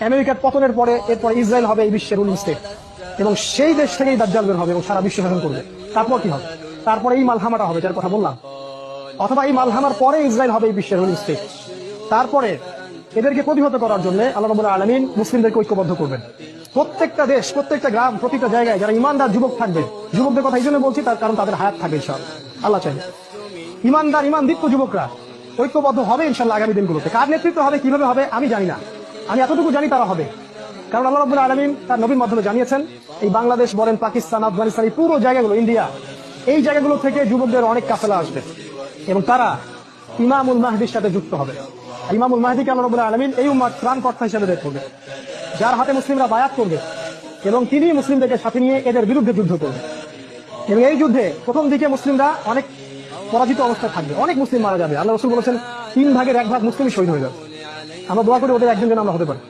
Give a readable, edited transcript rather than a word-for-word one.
আমেরিকার পতনের পরে এরপর ইসরায়েল হবে এই বিশ্বের রুলিং স্টেট, এবং সেই দেশ থেকেই দাজ্জাল বের হবে এবং সারা বিশ্ব শাসন করবে। তারপর কি হবে? তারপরে এই মালহামাটা হবে, যার কথা বললাম। অথবা এই মালহামার পরে ইসরায়েল হবে এই বিশ্বের রুলিং স্টেট। তারপরে এদেরকে প্রতিহত করার জন্য আল্লাহ রাব্বুল আলামিন মুসলিমদেরকে ঐক্যবদ্ধ করবেন। প্রত্যেকটা দেশ, প্রত্যেকটা গ্রাম, প্রতিটা জায়গায় যারা ইমানদার যুবক থাকবে, যুবকদের কথা এই জন্য বলছি তার কারণ তাদের হায়াত থাকবে ইনশাআল্লাহ, আল্লাহ চাইলে। ইমানদার ইমানদীপ্ত যুবকরা ঐক্যবদ্ধ হবে ইনশাআল্লাহ আগামী দিনগুলোতে। কার নেতৃত্ব হবে, কিভাবে হবে আমি জানি না, আমি এতটুকু জানি তারা হবে। কারণ আল্লাহ রাব্বুল আলামিন তার নবীর মাধ্যমে জানিয়েছেন, এই বাংলাদেশ বলেন, পাকিস্তান, আফগানিস্তান, এই পুরো জায়গাগুলো, ইন্ডিয়া, এই জায়গাগুলো থেকে যুবকদের অনেক কাফেলা আসবে এবং তারা ইমামুল মাহদির সাথে যুক্ত হবে। ইমামুল মাহদিকে আল্লাহ রাব্বুল আলামিন এই উম্মার ত্রাণকর্তা হিসেবে বের করবে, যার হাতে মুসলিমরা বায়াত করবে এবং তিনি মুসলিমদেরকে সাথে নিয়ে এদের বিরুদ্ধে যুদ্ধ করবে। এবং এই যুদ্ধে প্রথম দিকে মুসলিমরা অনেক পরাজিত অবস্থায় থাকবে, অনেক মুসলিম মারা যাবে। আল্লাহ রাসূল বলেছেন 3 ভাগের 1 ভাগ মুসলিমই শহীদ হয়ে যাবে। আমরা দোয়া করি ওদের একজন যেন আমরা হতে পারি।